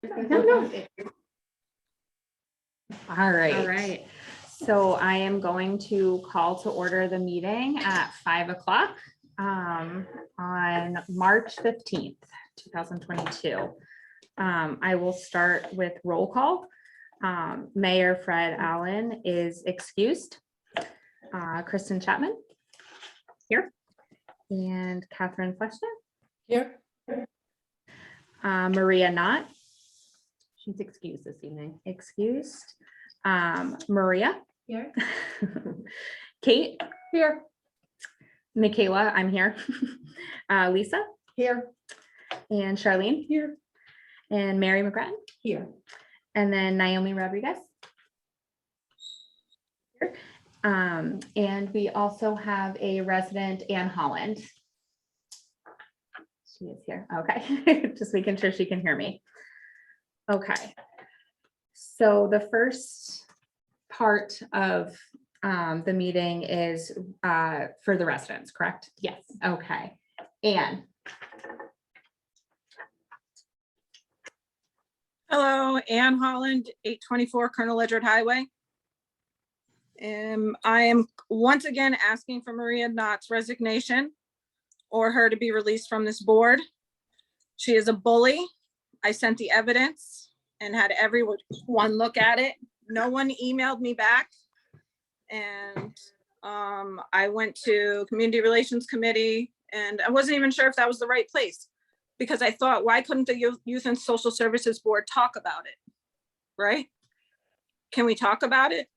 No. All right. All right. So I am going to call to order the meeting at 5 o'clock on March 15th, 2022. I will start with roll call. Mayor Fred Allen is excused. Kristen Chapman here, and Catherine Fleshner Here. Maria Knott. She's excused this evening. Excused. Maria. Here. Kate. Here. Michaela, I'm here. Lisa. Here. And Charlene. Here. And Mary McGrattan. Here. And then Naomi Rodriguez. Here. And we also have a resident, Ann Holland. She is here. Okay. Just making sure she can hear me. Okay. So the first part of the meeting is for the residents, correct? Yes. Okay. Ann. Hello, Ann Holland, 824 Colonel Ledgerd Highway. I am once again asking for Maria Knott's resignation or her to be released from this board. She is a bully. I sent the evidence and had everyone look at it. No one emailed me back. And I went to Community Relations Committee and I wasn't even sure if that was the right place, because I thought, why couldn't the Youth and Social Services Board talk about it? Right? Can we talk about it?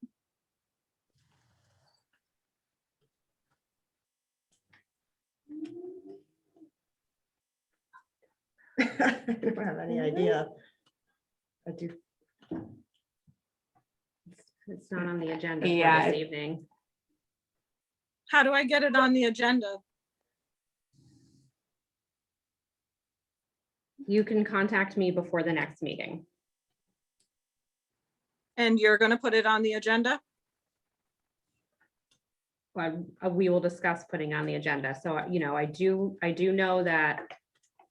I don't have any idea. I do. It's not on the agenda Yeah. for this evening. How do I get it on the agenda? You can contact me before the next meeting. And you're gonna put it on the agenda? We will discuss putting on the agenda. So, you know, I do know that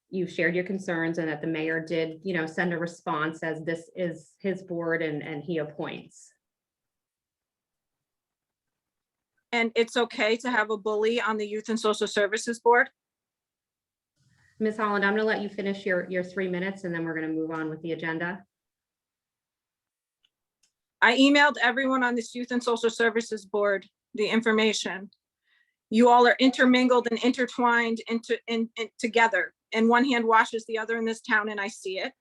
you shared your concerns and that the mayor did, you know, send a response as this is his board and he appoints. And it's okay to have a bully on the Youth and Social Services Board? Ms. Holland, I'm gonna let you finish your 3 minutes and then we're gonna move on with the agenda. I emailed everyone on this Youth and Social Services Board the information. You all are intermingled and intertwined together, and one hand washes the other in this town, and I see it.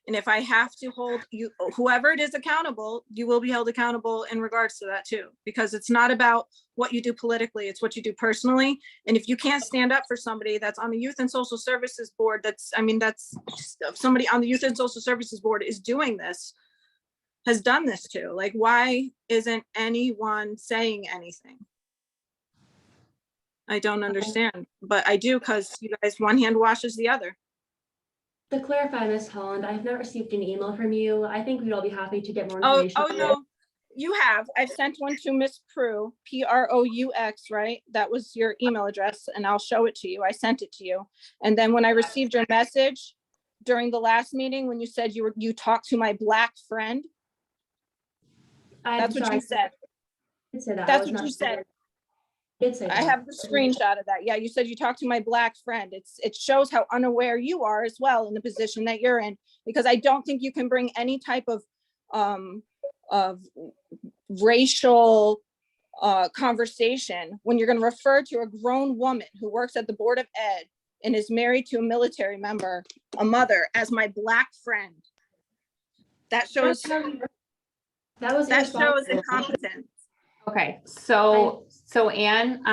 And if I have to hold you, whoever it is accountable, you will be held accountable in regards to that too, because it's not about what you do politically, it's what you do personally. And if you can't stand up for somebody that's on the Youth and Social Services Board, that's somebody on the Youth and Social Services Board is doing this, has done this to, like, why isn't anyone saying anything? I don't understand, but I do, because you guys, one hand washes the other. To clarify, Ms. Holland, I have not received an email from you. I think we'd all be happy to get more Oh, information. oh no, you have. I've sent one to Miss Prue, P-R-O-U-X, right? That was your email address, and I'll show it to you. I sent it to you. And then when I received your message during the last meeting, when you said you talked to my Black friend, that's what you said. That's what you said. I have the screenshot of that. Yeah, you said you talked to my Black friend. It shows how unaware you are as well in the position that you're in, because I don't think you can bring any type of racial conversation when you're going to refer to a grown woman who works at the Board of Ed and is married to a military member, a mother, as my Black friend. That shows incompetence. Okay, so Ann,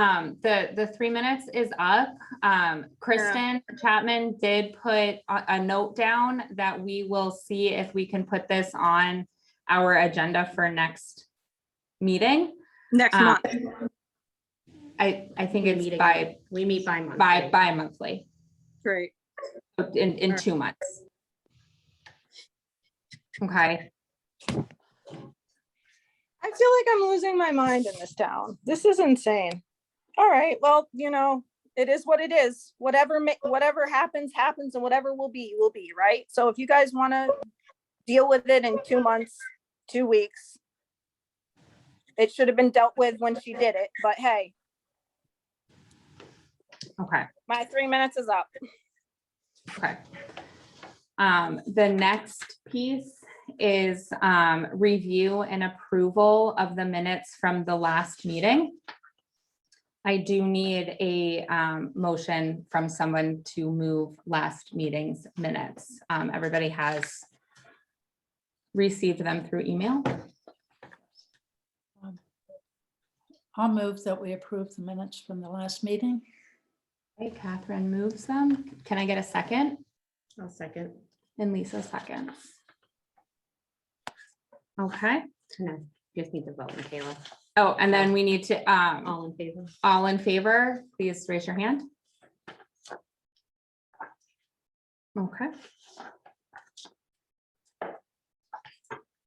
the 3 minutes is up. Kristen Chapman did put a note down that we will see if we can put this on our agenda for next meeting. Next month. I think We it's meet by again. We meet bi-monthly. bi-monthly Great. in 2 months. Okay. I feel like I'm losing my mind in this town. This is insane. All right, well, you know, it is what it is. Whatever happens, happens, and whatever will be, right? So if you guys want to deal with it in 2 months, 2 weeks, it should have been dealt with when she did it, but hey, Okay, my 3 minutes is up. okay. The next piece is review and approval of the minutes from the last meeting. I do need a motion from someone to move last meeting's minutes. Everybody has received them through email. I'll move that we approve the minutes from the last meeting. Okay, Catherine moves them. Can I get a second? I'll second. And Lisa seconds. Okay. No, just need to vote, Michaela. Oh, and then we need to, All in favor? all in favor, please raise your hand. Okay.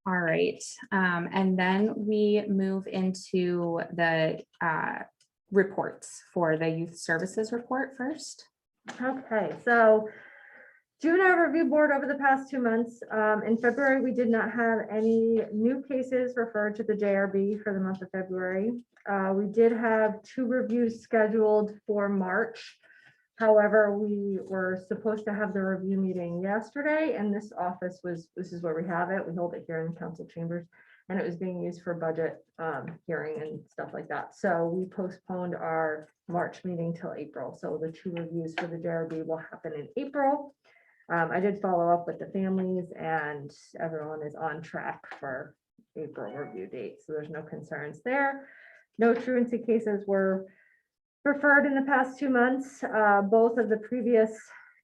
All right, and then we move into the reports for the youth services report first. Okay, so Juvenile Review Board over the past 2 months. In February, we did not have any new cases referred to the JRB for the month of February. We did have 2 reviews scheduled for March. However, we were supposed to have the review meeting yesterday, and this is where we have it. We hold it here in council chambers, and it was being used for budget hearing and stuff like that. So we postponed our March meeting till April. So the 2 reviews for the JRB will happen in April. I did follow up with the families, and everyone is on track for April review date. So there's no concerns there. No truancy cases were referred in the past 2 months. Both of the previous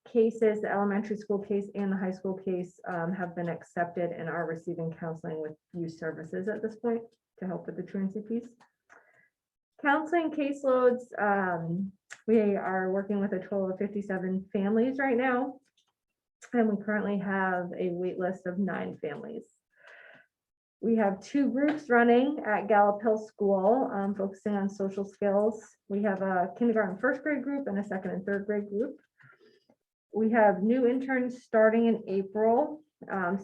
cases, the elementary school case and the high school case, have been accepted and are receiving counseling with youth services at this point to help with the truancy piece. Counseling caseloads, we are working with a total of 57 families right now. And we currently have a wait list of 9 families. We have 2 groups running at Gallup Hill School, focusing on social skills. We have a kindergarten first grade group and a 2nd and 3rd grade group. We have new interns starting in April.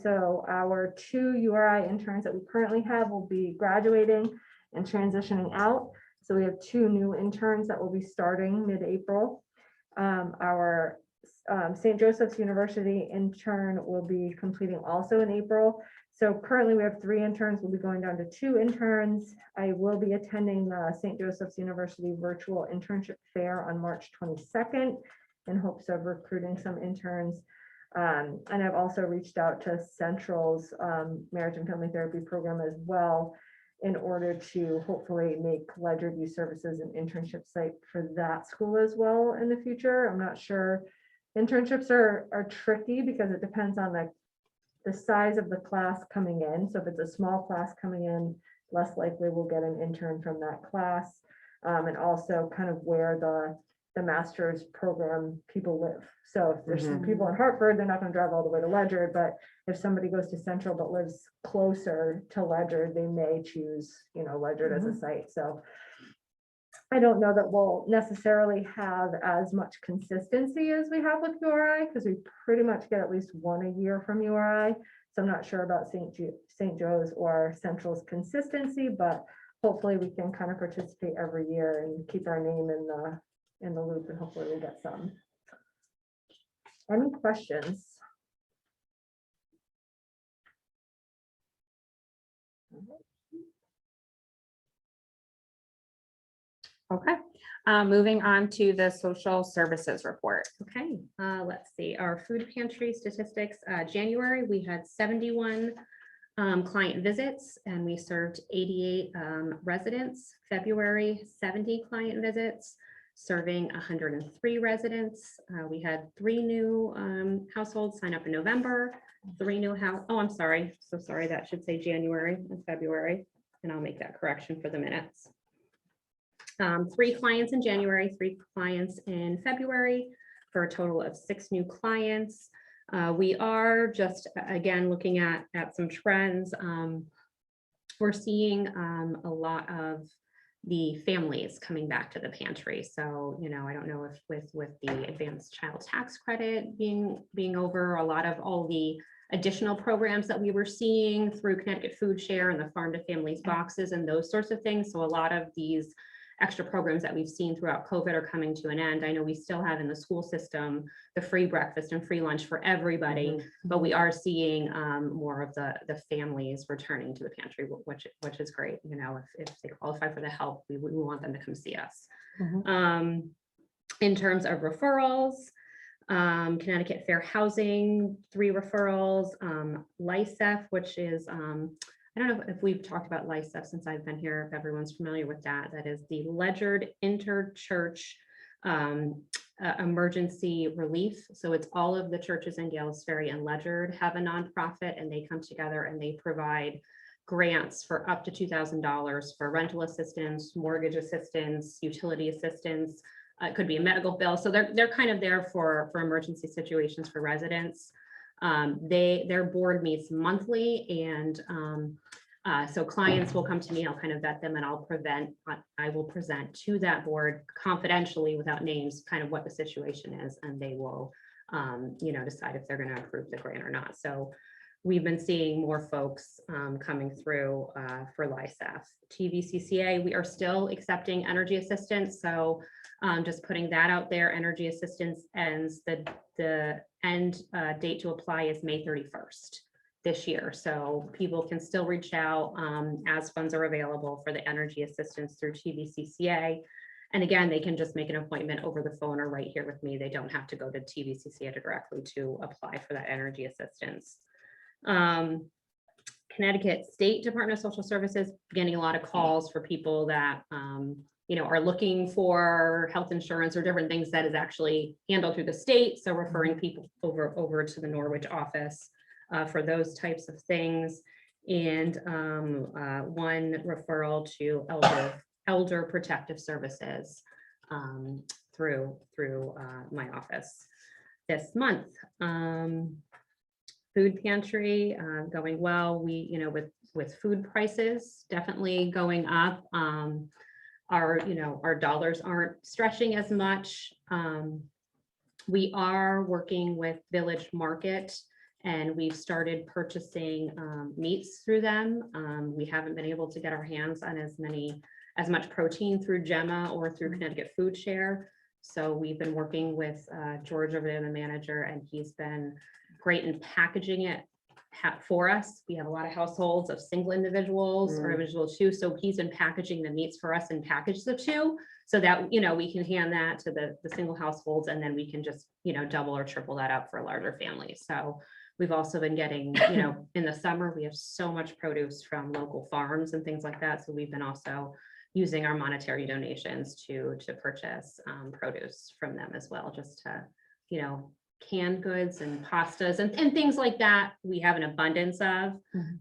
So our 2 URI interns that we currently have will be graduating and transitioning out. So we have 2 new interns that will be starting mid-April. Our St. Joseph's University intern will be completing also in April. So currently we have 3 interns. We'll be going down to 2 interns. I will be attending the St. Joseph's University virtual internship fair on March 22nd in hopes of recruiting some interns. And I've also reached out to Central's marriage and family therapy program as well in order to hopefully make Ledger Youth Services an internship site for that school as well in the future. I'm not sure. Internships are tricky because it depends on the size of the class coming in. So if it's a small class coming in, less likely we'll get an intern from that class. And also kind of where the master's program people live. So if there's some people in Hartford, they're not going to drive all the way to Ledger, but if somebody goes to Central but lives closer to Ledger, they may choose, Ledger as a site. So I don't know that we'll necessarily have as much consistency as we have with URI, because we pretty much get at least 1 a year from URI. So I'm not sure about St. Joe's or Central's consistency, but hopefully we can kind of participate every year and keep our name in the loop, and hopefully we'll get some. Any questions? Okay, moving on to the social services report. Okay, let's see, our food pantry statistics, January, we had 71 client visits and we served 88 residents. February, 70 client visits, serving 103 residents. We had 3 new households sign up in November, 3 new I'm sorry, so sorry, that should say January and February, and I'll make that correction for the minutes. 3 clients in January, 3 clients in February, for a total of 6 new clients. We are just, again, looking at some trends. We're seeing a lot of the families coming back to the pantry. So, I don't know if with the advanced child tax credit being over, a lot of all the additional programs that we were seeing through Connecticut Food Share and the Farm to Families boxes and those sorts of things. So a lot of these extra programs that we've seen throughout COVID are coming to an end. I know we still have in the school system the free breakfast and free lunch for everybody, but we are seeing more of the families returning to the pantry, which is great. If they qualify for the help, we want them to come see us. In terms of referrals, Connecticut Fair Housing, 3 referrals, LISEF, which is, I don't know if we've talked about LISEF since I've been here, if everyone's familiar with that. That is the Ledgered Interchurch Emergency Relief. So it's all of the churches in Gales Ferry and Ledgered have a nonprofit, and they come together and they provide grants for up to $2,000 for rental assistance, mortgage assistance, utility assistance. It could be a medical bill. So they're kind of there for emergency situations for residents. Their board meets monthly, and so clients will come to me. I'll kind of vet them, and I will present to that board confidentially without names kind of what the situation is, and they will decide if they're going to approve the grant or not. So we've been seeing more folks coming through for LISEF. TVCCA, we are still accepting energy assistance. So just putting that out there, energy assistance ends, the end date to apply is May 31st this year. So people can still reach out as funds are available for the energy assistance through TVCCA. And again, they can just make an appointment over the phone or right here with me. They don't have to go to TVCCA directly to apply for that energy assistance. Connecticut State Department of Social Services getting a lot of calls for people that are looking for health insurance or different things that is actually handled through the state. So referring people over to the Norwich office for those types of things. And one referral to Elder Protective Services through my office this month. Food pantry going well. We, with food prices definitely going up, our dollars aren't stretching as much. We are working with Village Market, and we've started purchasing meats through them. We haven't been able to get our hands on as much protein through Gemma or through Connecticut Food Share. So we've been working with George over there, the manager, and he's been great in packaging it for us. We have a lot of households of single individuals or individuals too. So he's been packaging the meats for us and package the 2 so that, we can hand that to the single households, and then we can just, double or triple that up for a larger family. So we've also been getting, in the summer, we have so much produce from local farms and things like that. So we've been also using our monetary donations to purchase produce from them as well, just to, canned goods and pastas and things like that we have an abundance of,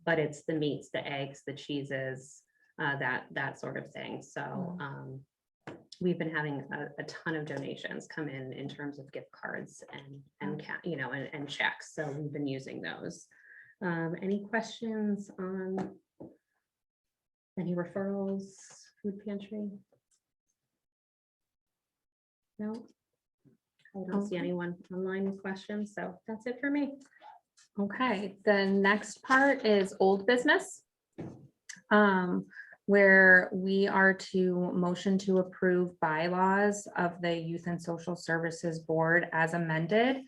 but it's the meats, the eggs, the cheeses, that sort of thing. So we've been having a ton of donations come in terms of gift cards and checks. So we've been using those. Any questions on any referrals, food pantry? No? I don't see anyone online with questions, so that's it for me. Okay, the next part is old business, where we are to motion to approve bylaws of the Youth and Social Services Board as amended.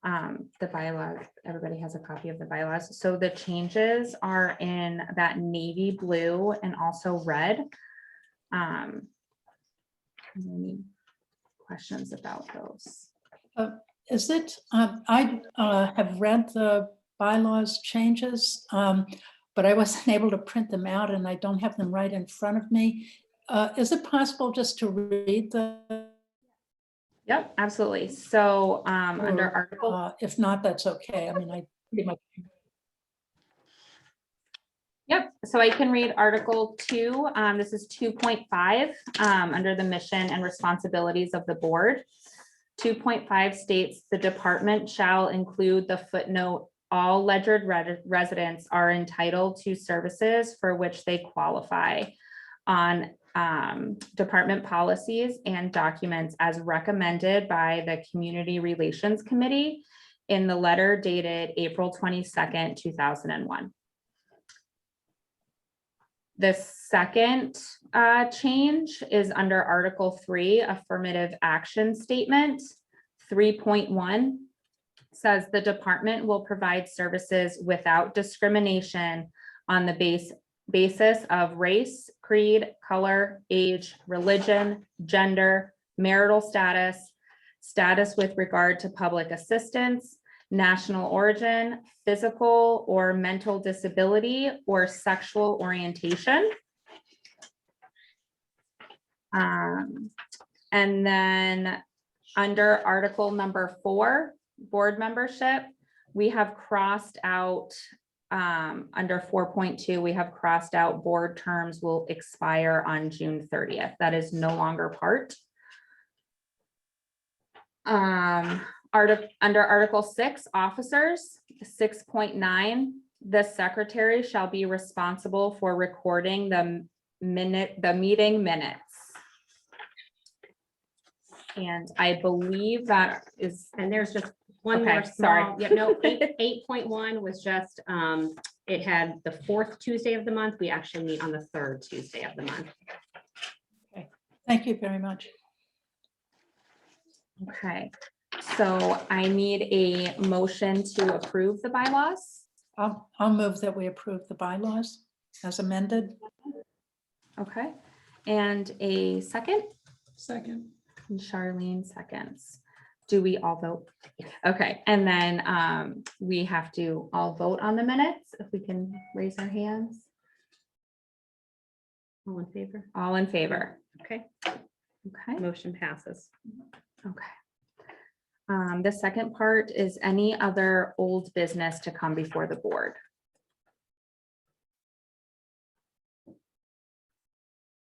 The bylaws, everybody has a copy of the bylaws. So the changes are in that navy blue and also red. Any questions about those? Is it, I have read the bylaws changes, but I wasn't able to print them out and I don't have them right in front of me. Is it possible just to read the? Yep, absolutely. So under article. If not, that's okay. I mean, I pretty much. Yep, so I can read Article 2. This is 2.5 under the mission and responsibilities of the board. 2.5 states the department shall include the footnote, all Ledgered residents are entitled to services for which they qualify on department policies and documents as recommended by the Community Relations Committee in the letter dated April 22nd, 2001. The second change is under Article 3, Affirmative Action Statement. 3.1 says the department will provide services without discrimination on the basis of race, creed, color, age, religion, gender, marital status, status with regard to public assistance, national origin, physical or mental disability, or sexual orientation. And then under Article number 4, board membership, we have crossed out under 4.2, we have crossed out board terms will expire on June 30th. That is no longer part. Under Article 6, officers, 6.9, the secretary shall be responsible for recording the meeting minutes. And I believe that is, And there's just one Okay, more sorry. small, yeah, no, 8.1 was just, it had the 4th Tuesday of the month. We actually meet on the 3rd Tuesday of the month. Thank you very much. okay. So I need a motion to approve the bylaws. I'll move that we approve the bylaws as amended. Okay. And a second? Second. And Charlene seconds. Do we all vote? Okay, and then we have to all vote on the minutes, if we can raise our hands. All in favor? All in favor? Okay, Okay, motion passes. okay. The second part is any other old business to come before the board.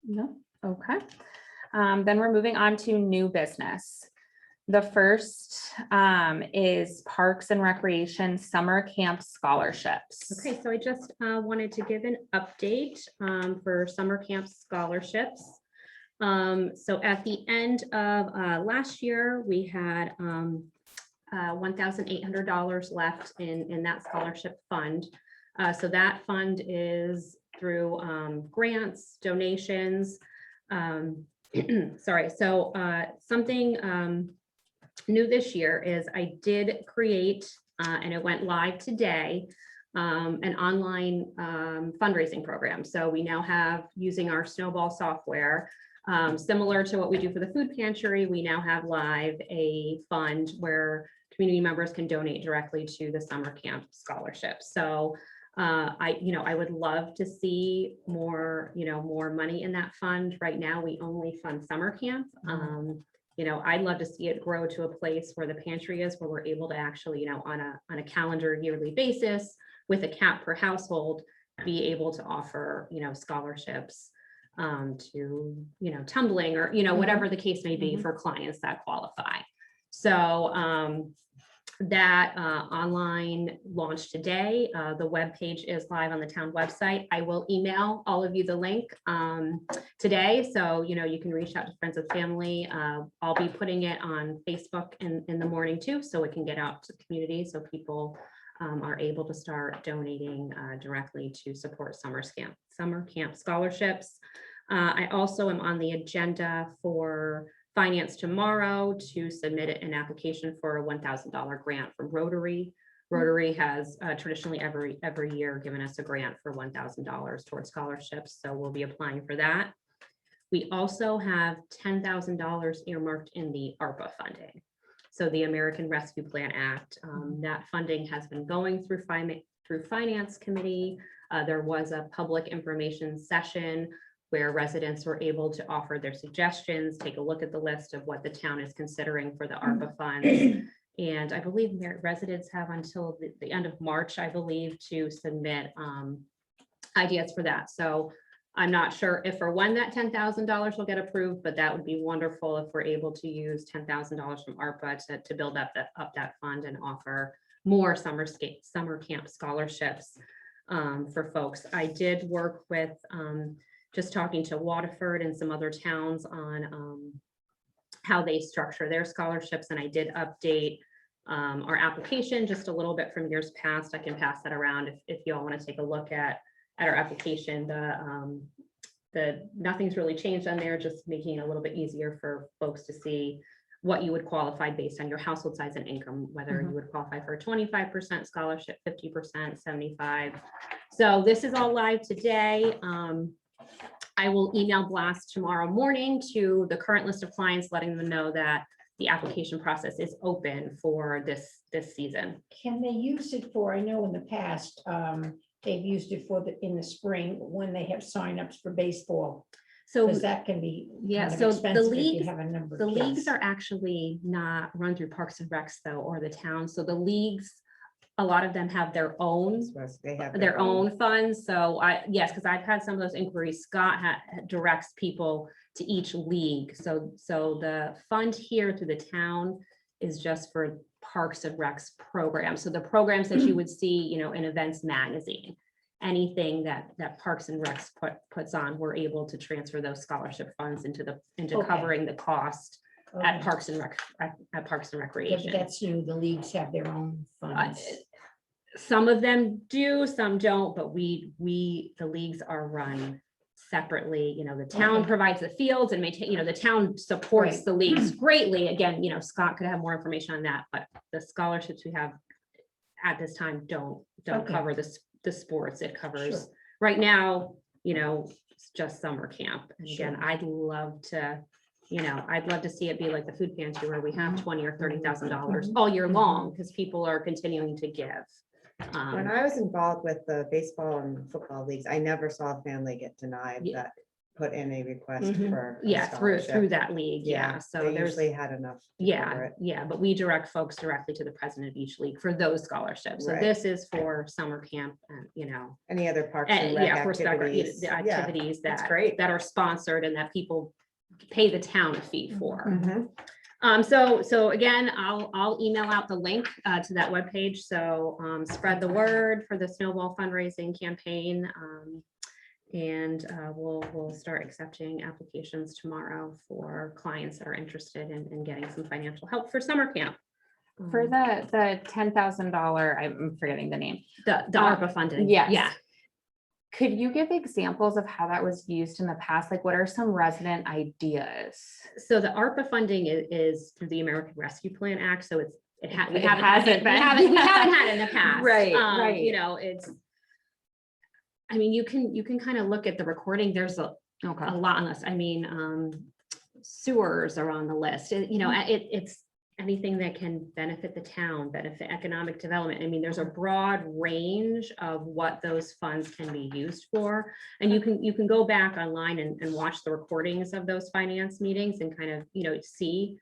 No, okay. Then we're moving on to new business. The first is Parks and Recreation Summer Camp Scholarships. Okay, so I just wanted to give an update for summer camp scholarships. So at the end of last year, we had $1,800 left in that scholarship fund. So that fund is through grants, donations. Sorry, so something new this year is I did create, and it went live today, an online fundraising program. So we now have, using our Snowball software, similar to what we do for the food pantry, we now have live a fund where community members can donate directly to the summer camp scholarship. So I would love to see more, more money in that fund. Right now, we only fund summer camp. I'd love to see it grow to a place where the pantry is, where we're able to actually, on a calendar yearly basis with a cap per household, be able to offer, scholarships to, tumbling or, whatever the case may be for clients that qualify. So that online launched today. The webpage is live on the town website. I will email all of you the link today. So, you can reach out to friends and family. I'll be putting it on Facebook in the morning too, so it can get out to the community so people are able to start donating directly to support summer camp scholarships. I also am on the agenda for Finance tomorrow to submit an application for a $1,000 grant from Rotary. Rotary has traditionally every year given us a grant for $1,000 towards scholarships, so we'll be applying for that. We also have $10,000 earmarked in the ARPA funding. So the American Rescue Plan Act, that funding has been going through Finance Committee. There was a public information session where residents were able to offer their suggestions, take a look at the list of what the town is considering for the ARPA funds. And I believe residents have until the end of March, I believe, to submit ideas for that. So I'm not sure if or when that $10,000 will get approved, but that would be wonderful if we're able to use $10,000 from ARPA to build up that fund and offer more summer camp scholarships for folks. I did work with just talking to Waterford and some other towns on how they structure their scholarships. And I did update our application just a little bit from years past. I can pass that around if you all want to take a look at our application. Nothing's really changed on there, just making it a little bit easier for folks to see what you would qualify based on your household size and income, whether you would qualify for a 25% scholarship, 50%, 75%. So this is all live today. I will email blast tomorrow morning to the current list of clients, letting them know that the application process is open for this season. Can they use it for, I know in the past, they've used it for in the spring when they have signups for baseball. So Because that can be yeah, kind of so the expensive if leagues, you have a number the of leagues kids. are actually not run through Parks and Recs though, or the town. So the leagues, a lot of them have their own They have their own funds. So yes, because I've had some of those inquiries. Scott directs people to each league. So the fund here through the town is just for Parks and Recs programs. So the programs that you would see, in Events Magazine, anything that Parks and Recs puts on, we're able to transfer those scholarship funds into Okay. covering the cost at Okay. Parks and Yeah, Recreation. but that's new, the leagues have their own funds. Some of them do, some don't, but the leagues are run separately. The town Okay. provides the fields and maintain, the town supports Right. the leagues greatly. Again, Scott could have more information on that, but the scholarships we have at this time don't Okay. cover the sports. It covers, Sure. right now, it's just summer camp. And again, Sure. I'd love to see it be like the food pantry where we have $20,000 or $30,000 all year long, because people are continuing to give. When I was involved with the baseball and football leagues, I never saw a family get denied Yeah. that put in a request Mhm. for. a Yeah, through scholarship. that league, yeah, so They there's, usually had enough. to cover it. yeah, but we direct folks directly to the president of each league for those scholarships. So Right. this is for summer camp, Any other parks and rec yeah, for activities. the Yeah, activities that's that great. are sponsored and that people pay the town a fee for. Mhm. So again, I'll email out the link to that webpage. So spread the word for the snowball fundraising campaign. And we'll start accepting applications tomorrow for clients that are interested in getting some financial help for summer camp. For the $10,000, I'm forgetting the name. The ARPA funding. yes. Yeah. Could you give examples of how that was used in the past? Like, what are some resident ideas? So the ARPA funding is through the American Rescue Plan Act. So we haven't It had hasn't been. it in the past. Right, right. You can kind of look at the recording. There's a Okay. lot on this. Sewers are on the list. It's anything that can benefit the town, benefit economic development. There's a broad range of what those funds can be used for. And you can go back online and watch the recordings of those finance meetings and kind of, see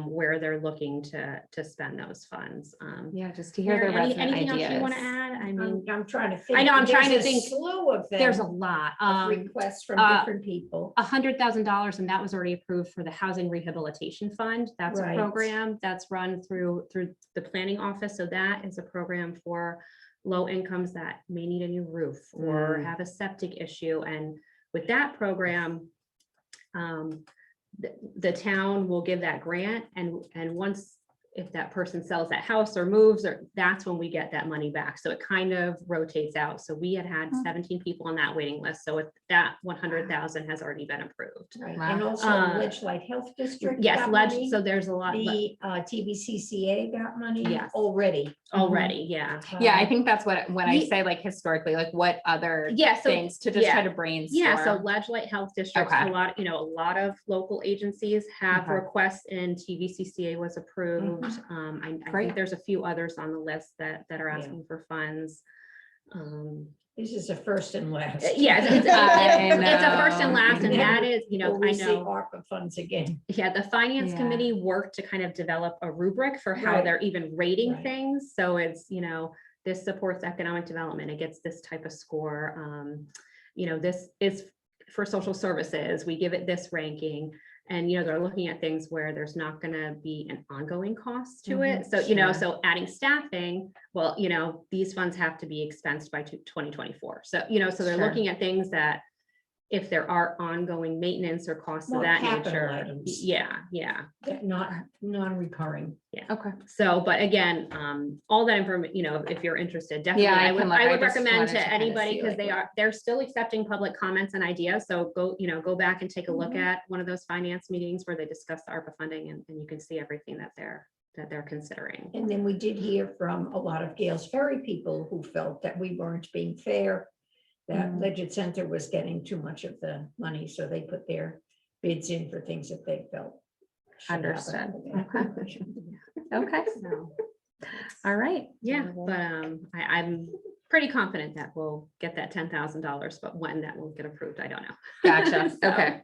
where they're looking to spend those funds. Yeah, just to hear their Karen, resident anything ideas. else you want to add? I'm trying to think. I know, I'm trying to There's a think. Slew of them. There's a lot. of requests from different people. $100,000, and that was already approved for the Housing Rehabilitation Fund. That's a Right. program that's run through the planning office. So that is a program for low incomes that may need a new roof or have a septic issue. And with that program, the town will give that grant, and once, if that person sells that house or moves, or that's when we get that money back. So it kind of rotates out. So we had 17 people on that waiting list. So that 100,000 has already been approved. Right. Wow. And also Ledgelight Health District. Yes, got money. so there's a lot The TVCCA got money Yes. already. already. Yeah. Yeah, I think that's when I Ye- say like historically, like what other Yeah. So things to just yeah. try to brainstorm. yeah. So Ledgelight Health District, Okay. a lot of local agencies have Okay. requests, and TVCCA was approved. I Great. think there's a few others on the list that are asking for funds. This is a first and last. Yeah, it's a first and know. last, and that is, Will I we see know. ARPA funds again? Yeah, the finance Yeah. committee worked to kind of develop a rubric for how Right. they're even rating Right. things. So it's, this supports economic development. It gets this type of score. This is for social services. We give it this ranking. And, they're looking at things where there's not going to be an ongoing cost to it. So, Sure. so adding staffing, well, these funds have to be expensed by 2024. So, so they're Sure. looking at things that if there are ongoing maintenance or costs of More that capital nature. items. Yeah, yeah. That not non-recurring. Okay. So, but again, all that information, you know, if you're interested, definitely, Yeah, I I would, can look. I I would just recommend wanted to to kinda anybody, see, because like, they're still accepting public comments and ideas. So go, you know, go back and take a look at one of those finance meetings where they discuss the ARPA funding, and you can see everything that they're considering. And then we did hear from a lot of Gales Ferry people who felt that we weren't being fair, that Legend Center was getting too much of the money, so they put their bids in for things that they felt. should happen. Understood. Okay. So, All right. yeah, but I'm pretty confident that we'll get that $10,000, but when that will get approved, I don't know. Gotcha. So, Okay.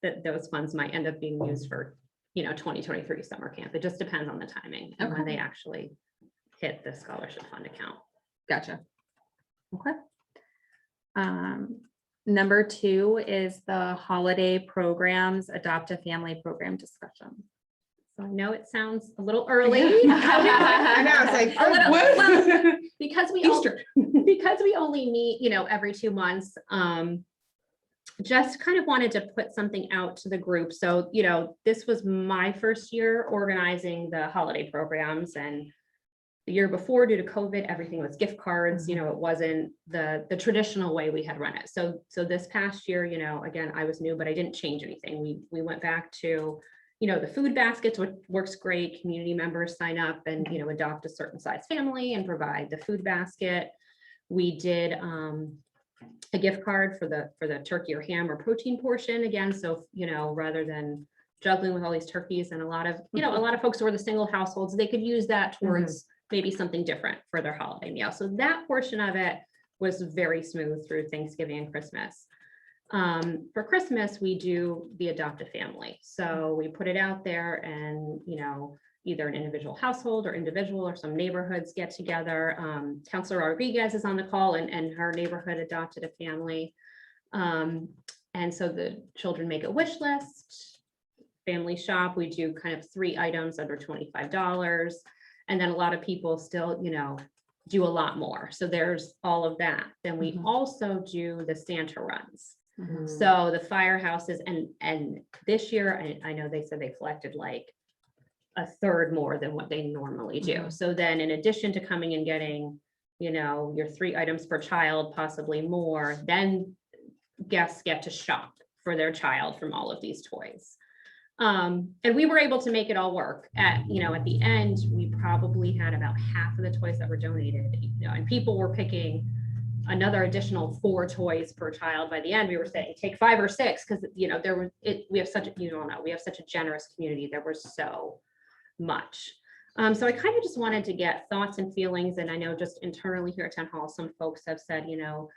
That those funds might end up being used for, you know, 2023 summer camp. It just depends on the timing and when Okay. they actually hit the scholarship fund account. Gotcha. Okay. Number 2 is the holiday programs, adopt a family program discussion. So I know it sounds a little early. I know, it's like, A little- what? well, because we only meet, you know, every 2 months, just kind of wanted to put something out to the group. So, you know, this was my first year organizing the holiday programs, and the year before, due to COVID, everything was gift cards. You know, it wasn't the traditional way we had run it. So this past year, you know, again, I was new, but I didn't change anything. We went back to, you know, the food baskets, which works great. Community members sign up and, you know, adopt a certain size family and provide the food basket. We did a gift card for the turkey or ham or protein portion again. So, you know, rather than juggling with all these turkeys, and a lot of folks who were the single households, they could use that towards maybe something different for their holiday meal. So that portion of it was very smooth through Thanksgiving and Christmas. For Christmas, we do the adopt a family. So we put it out there, and, you know, either an individual household or individual or some neighborhoods get together. Counselor Rodriguez is on the call, and her neighborhood adopted a family. And so the children make a wish list, family shop. We do kind of 3 items under $25. And then a lot of people still, you know, do a lot more. So there's all of that. Then we also do the Santa runs. So the firehouses, and this year, I know they said they collected like a third more than what they normally do. So then, in addition to coming and getting, you know, your 3 items per child, possibly more, then guests get to shop for their child from all of these toys. And we were able to make it all work. At the end, we probably had about half of the toys that were donated, you know, and people were picking another additional 4 toys per child. By the end, we were saying take 5 or 6, because, you know, we have such a generous community. There was so much. So I kind of just wanted to get thoughts and feelings. And I know just internally here at Town Hall, some folks have said, you know,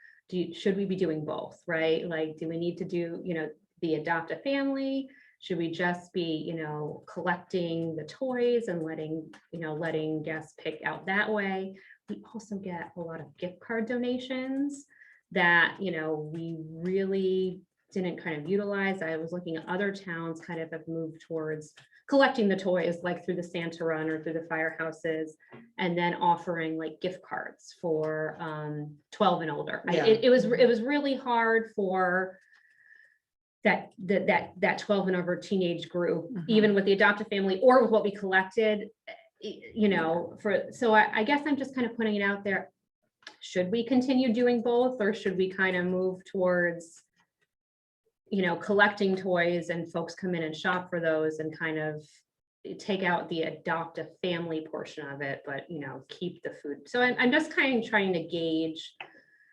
should we be doing both, right? Like, do we need to do, you know, the adopt a family? Should we just be, you know, collecting the toys and letting guests pick out that way? We also get a lot of gift card donations that, you know, we really didn't kind of utilize. I was looking at other towns kind of have moved towards collecting the toys, like through the Santa run or through the firehouses, and then offering like gift cards for 12 and older. Yeah. It was really hard for that 12 and over teenage group, even with the adoptive family or with what we collected, you know, so I guess I'm just kind of putting it out there. Should we continue doing both, or should we kind of move towards, you know, collecting toys and folks come in and shop for those and kind of take out the adopt a family portion of it, but, you know, keep the food. So I'm just kind of trying to gauge.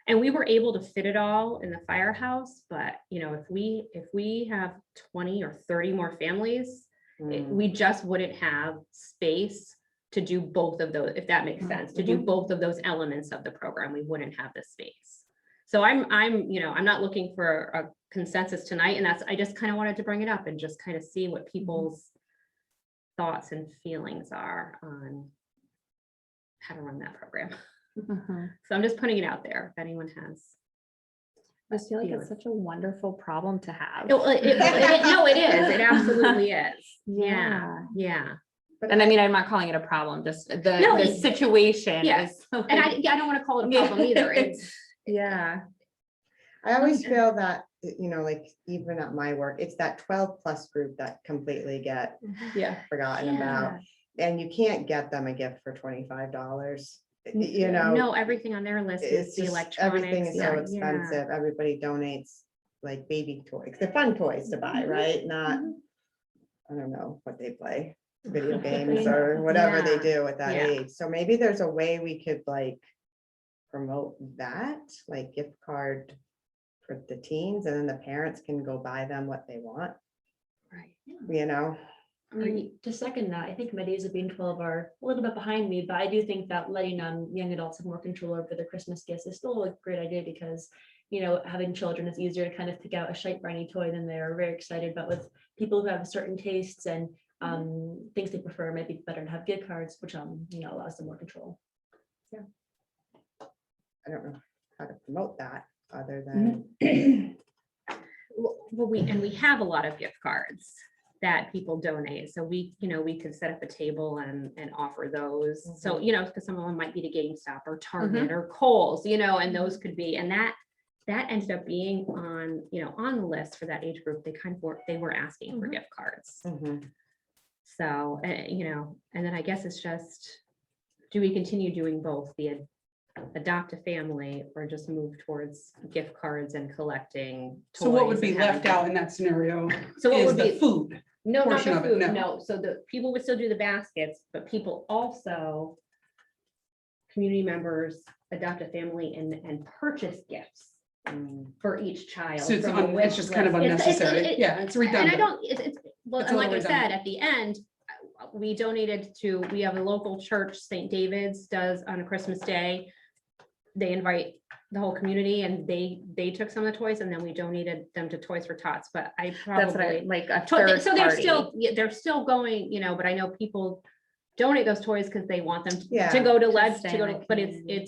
And we were able to fit it all in the firehouse, but, you know, if we have 20 or 30 more families, we just wouldn't have space to do both of those, if that makes sense, to do both of those elements of the program. We wouldn't have the space. So I'm not looking for a consensus tonight, and I just kind of wanted to bring it up and just kind of see what people's thoughts and feelings are on how to run that program. So I'm just putting it out there if anyone has. I feel like it's such a wonderful problem to have. No, it is. It absolutely is. Yeah. And I mean, I'm not calling it a problem, just the situation is. And I don't want to call it a problem either. It's I always feel that you know, like even at my work, it's that 12+ group that completely get Yeah. forgotten about. And you can't get them a gift for $25. You No, know, everything on their list it's is the just, everything electronics. is so Yeah. expensive. Everybody donates like baby toys. They're fun toys to buy, right? Not, I don't know what they play, video games or whatever they Yeah. do at that Yeah. age. So maybe there's a way we could like promote that, like gift card for the teens, and then the parents can go buy them what they want, Right. you know? I mean, to second that, I think my days of being 12 are a little bit behind me, but I do think that letting young adults have more control over their Christmas gifts is still a great idea because, you know, having children, it's easier to kind of pick out a shite briny toy than they're very excited, but with people who have certain tastes and things they prefer, it might be better to have gift cards, which, you know, allows them more control. I don't know how to promote that other than, Well, we have a lot of gift cards that people donate. So we, you know, we could set up a table and offer those. So, you know, because some of them might be to GameStop or Target or Kohl's, you know, and those could be, and that ended up being on, you know, on the list for that age group. They were asking for gift cards. So, you know, and then I guess it's just, do we continue doing both, the adopt a family, or just move towards gift cards and collecting So what toys would be and having left out in that scenario So what is would the be, food. no, not portion the of it, food, no. no. So the people would still do the baskets, but people also, community members adopt a family and purchase gifts for each child. So it's, from a wish it's just kind of list. unnecessary. Yeah, it's And I redundant. don't, it's, well, It's and a like I little said, redundant. at the end, we donated to, we have a local church, St. David's does on a Christmas day. They invite the whole community and they took some of the toys and then we donated them to Toys for Tots, but I That's what I, probably. like a So third they're party. still, yeah, they're still going, you know, but I know people donate those toys because they want them Yeah, to go to to lead, stay to go in to, the but community.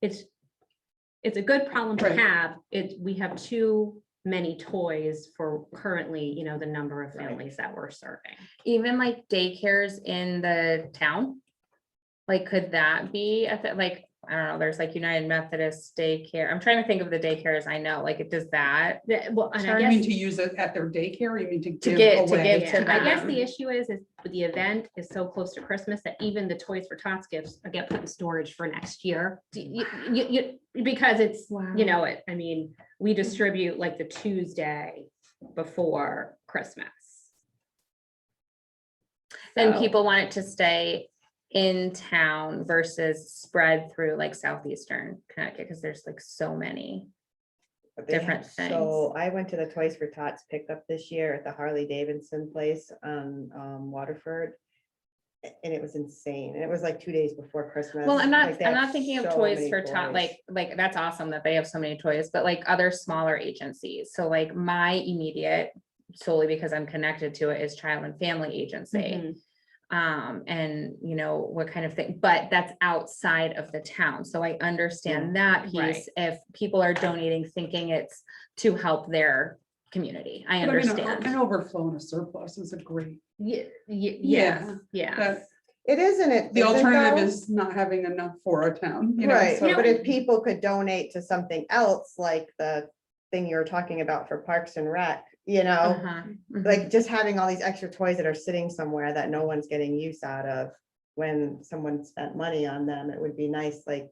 it's a good problem to Right. have. We have too many toys for currently, you know, the number of Right. families that we're serving. Even like daycares in the town? Like, could that be, like, I don't know, there's like United Methodist daycare. I'm trying to think of the daycares I know, like, it does that. Well, and I You mean guess, to use it at their daycare, or you mean to give give away? to I guess them. the issue is the event is so close to Christmas that even the Toys for Tots gifts get put in storage for next year. Because it's, you know, I mean, we distribute like the Tuesday before Christmas. And So- people want it to stay in town versus spread through like southeastern Connecticut, because there's like so many. but they have- Different So I went to the Toys for Tots pickup this year at the Harley Davidson place on Waterford. And it was insane. And it was like 2 days before Christmas. Well, I'm Like, they not have thinking of so Toys many for Tot, toys. like, that's awesome that they have so many toys, but like other smaller agencies. So like my immediate, solely because I'm connected to it, is Child and Family Agency. And you know, what kind of thing, but that's outside of the town. So I understand that Right. piece. If people are donating thinking it's to help their community, I But I mean, understand. an overflow and a surplus is a great, Yes, Yeah, yes. that, It isn't it? the isn't alternative though? is not having enough for a town, you know? Right, so- but if people could donate to something else, like the thing you were talking about for Parks and Rec, you know? Uh-huh, mhm. Like just having all these extra toys that are sitting somewhere that no one's getting use out of when someone spent money on them, it would be nice, like,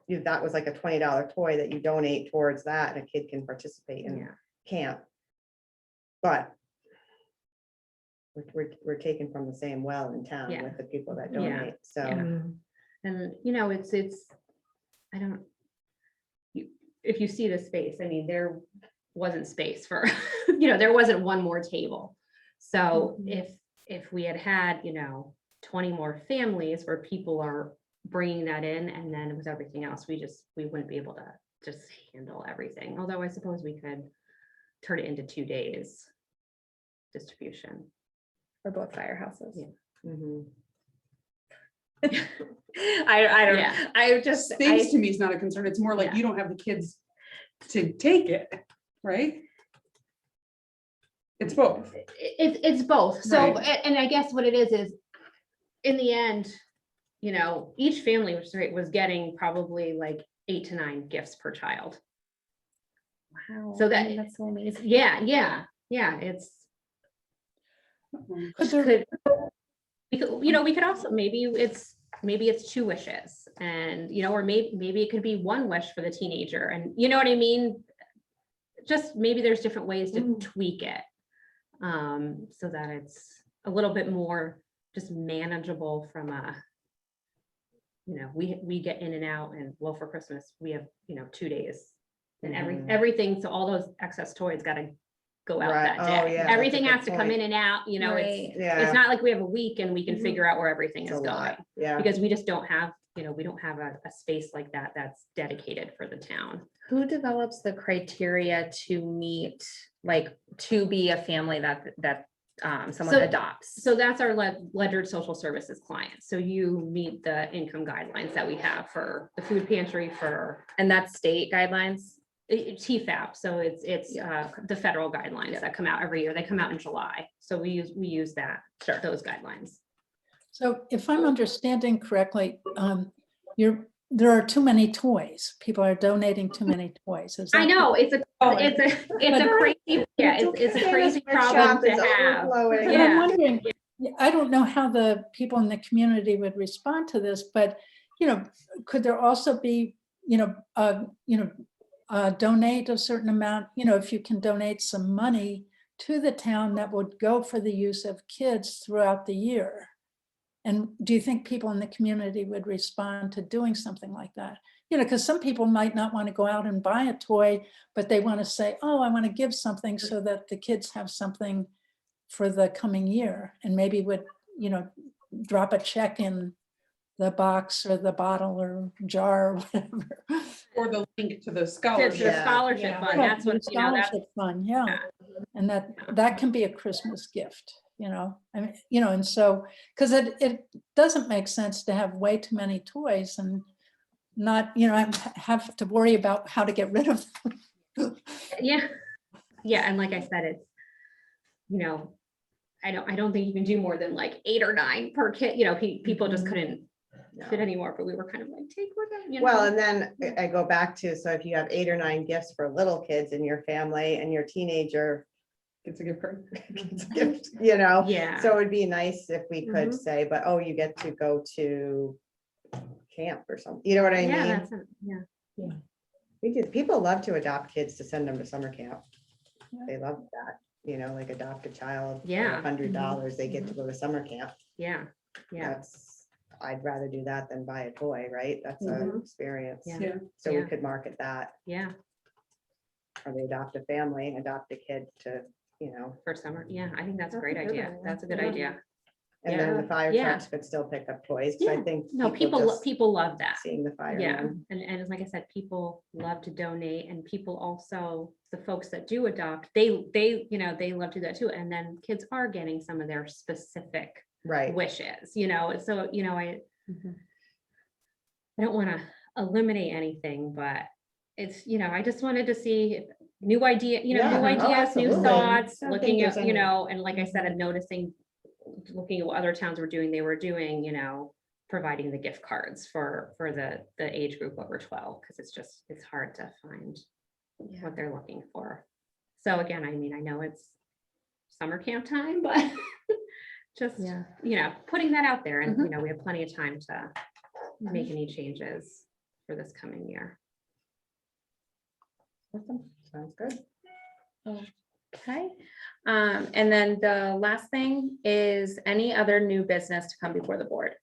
if that was like a $20 toy that you donate towards that and a kid can participate in Yeah. camp. But we're taking from the same well in town Yeah. with the people that Yeah. donate, so. Yeah. And, you know, it's, I don't, if you see the space, I mean, there wasn't space for, you know, there wasn't one more table. So if we had, you know, 20 more families where people are bringing that in, and then with everything else, we wouldn't be able to just handle everything. Although I suppose we could turn it into 2 days distribution. For both firehouses. Yeah. Mhm. I don't, Yeah. I just, Space to me is not a concern. It's more like Yeah. you don't have the kids to take it, right? It's both. It's both. So, Right. and I guess what it is in the end, you know, each family was getting probably like 8 to 9 gifts per child. Wow. So that- that's so amazing. Yeah, it's, Could there- could, we could, you know, we could also, maybe it's 2 wishes and, you know, or maybe it could be 1 wish for the teenager and you know what I mean? Just maybe there's different ways to tweak it. So that it's a little bit more just manageable from a, you know, we get in and out and well, for Christmas, we have, you know, 2 days. And everything, so all those excess toys gotta go out Right. that Oh, day. yeah, that's a Everything good has to come point. in and out, you know, it's, Right. Yeah. it's not like we have a week and we can Mhm. figure out where everything It's is a going. lot. Yeah. Because we just don't have, you know, we don't have a space like that that's dedicated for the town. Who develops the criteria to meet, like, to be a family that someone So- adopts? So that's our ledgered social services client. So you meet the income guidelines that we have for the food pantry for And that's state guidelines? TFAP. So it's the federal guidelines Yeah. that come out every year. They come out in July. So we use that, Sure. those guidelines. So if I'm understanding correctly, there are too many toys. People are donating too many toys. Is I that- know, it's a crazy, yeah, it's a crazy problem to have. But Yeah. I'm wondering, I don't know how the people in the community would respond to this, but, you know, could there also be, donate a certain amount, you know, if you can donate some money to the town that would go for the use of kids throughout the year? And do you think people in the community would respond to doing something like that? You know, because some people might not want to go out and buy a toy, but they want to say, oh, I want to give something so that the kids have something for the coming year, and maybe would, you know, drop a check in the box or the bottle or jar or whatever. Or the link to the To scholarship. the Yeah. scholarship Yeah. fund, Yeah, that's what, the you know, that's, scholarship fund, yeah. yeah. And that can be a Christmas gift, you know, I mean, you know, and so, because it doesn't make sense to have way too many toys and not, you know, have to worry about how to get rid of them. yeah. Yeah, and like I said, it's, you know, I don't think you can do more than like 8 or 9 per kid, you know, people just couldn't fit anymore, but we were kind of like, take with them, you know. Well, and then I go back to, so if you have 8 or 9 gifts for little kids in your family and your teenager It's a good card. gets a gift, you know? Yeah. So it'd be nice if we could Mhm. say, but, oh, you get to go to camp or something, you know what I Yeah, mean? that's, yeah. We do, people love to adopt kids to send them to summer camp. Yeah. They love that, you know, like adopt a child. for Yeah. $100, they get to go to summer camp. Yeah, yeah, That's, I'd rather do that than buy a toy, right? That's an Mhm. experience. Yeah. Yeah. So we Yeah. could market that, yeah, or they adopt a family, adopt a kid to, you know, for summer, yeah, I think that's a That's great a good idea, idea. that's a good Yeah. idea. and then the fire Yeah. trucks could still pick up toys, 'cause I Yeah. think. No, just people love that. Seeing the Yeah, firemen. and like I said, people love to donate and people also, the folks that do adopt, they, you know, they love to do that too. And then kids are getting some of their specific Right, wishes, you know, so, you know, I Mhm. don't want to eliminate anything, but it's, you know, I just wanted to see new idea, you know, Yeah. new Oh, ideas, new absolutely. thoughts, I don't think looking there's at, you any- know, and like I said, I'm noticing, looking at what other towns were doing, they were doing, you know, providing the gift cards for the age group over 12, because it's hard to find what they're looking for. So again, I mean, I know it's summer camp time, but just, Yeah. you know, putting that out there and, Mhm. you know, we have plenty of time to make any changes for this coming year. awesome, sounds good. Okay. And then the last thing is any other new business to come before the board?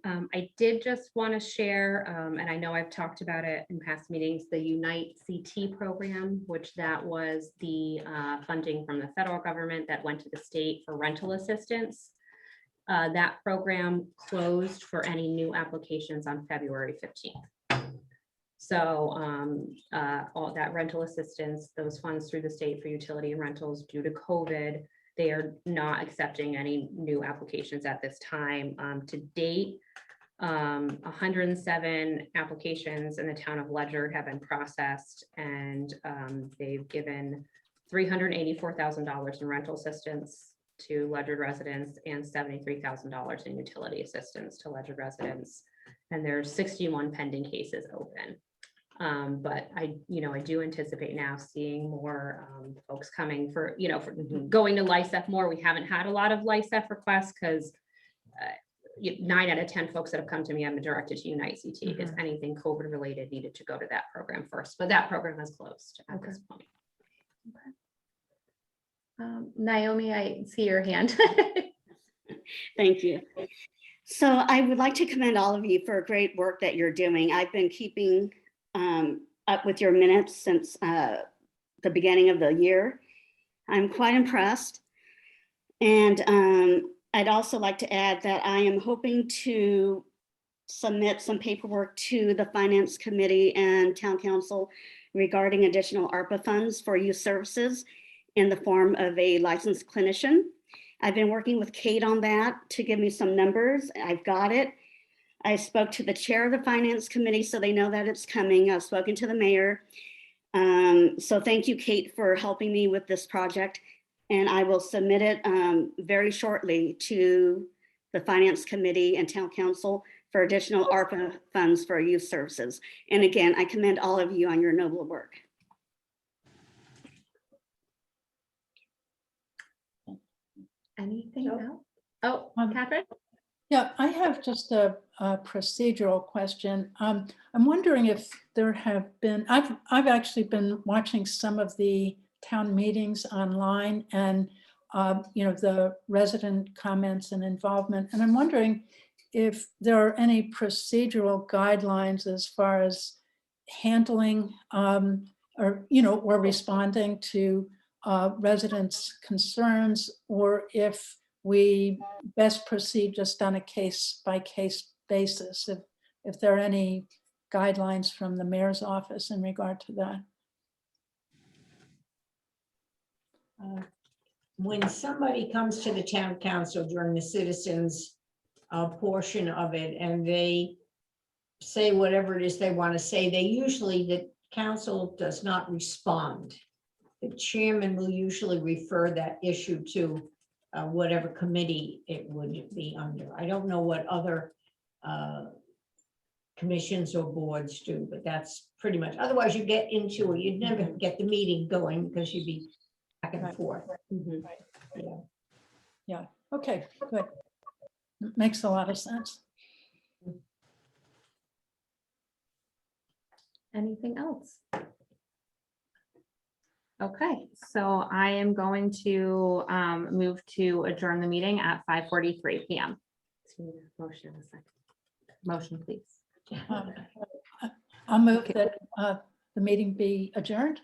I did just want to share, and I know I've talked about it in past meetings, the Unite CT program, which that was the funding from the federal government that went to the state for rental assistance. That program closed for any new applications on February 15th. So all that rental assistance, those funds through the state for utility and rentals due to COVID, they are not accepting any new applications at this time. To date, 107 applications in the town of Ledger have been processed, and they've given $384,000 in rental assistance to Ledger residents and $73,000 in utility assistance to Ledger residents. And there's 61 pending cases open. But I do anticipate now seeing more folks coming for, for going to LICEF more. We haven't had a lot of LICEF requests because 9 out of 10 folks that have come to me, I'm directed to Unite CT. If anything COVID related needed to go to that program first, but that program is closed at this point. Naomi, I see your hand. Thank you. So I would like to commend all of you for great work that you're doing. I've been keeping up with your minutes since the beginning of the year. I'm quite impressed. And I'd also like to add that I am hoping to submit some paperwork to the Finance Committee and Town Council regarding additional ARPA funds for youth services in the form of a licensed clinician. I've been working with Kate on that to give me some numbers. I've got it. I spoke to the chair of the Finance Committee, so they know that it's coming. I've spoken to the mayor. So thank you, Kate, for helping me with this project. And I will submit it very shortly to the Finance Committee and Town Council for additional ARPA funds for youth services. And again, I commend all of you on your noble work. Anything Nope. else? Oh, Catherine? Yeah, I have just a procedural question. I'm wondering if there have been, I've actually been watching some of the town meetings online and, the resident comments and involvement. And I'm wondering if there are any procedural guidelines as far as handling or responding to residents' concerns, or if we best proceed just on a case-by-case basis, if there are any guidelines from the mayor's office in regard to that. When somebody comes to the town council during the citizens portion of it, and they say whatever it is they want to say, the council does not respond. The chairman will usually refer that issue to whatever committee it would be under. I don't know what other commissions or boards do, but that's pretty much, otherwise you get into it, you'd never get the meeting going because you'd be back and forth. Yeah, okay, good. Makes a lot of sense. Anything else? Okay, so I am going to move to adjourn the meeting at 5:43 p.m. Motion in a second. Motion, please. I'll move that the meeting be adjourned.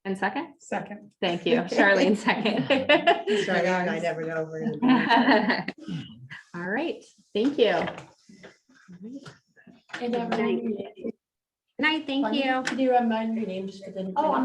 And second? Second. Thank you. Charlene, second. Diane, I never know. We're gonna be- All right, thank you. And Night, thank you. could you remind your names for the? Oh, I'm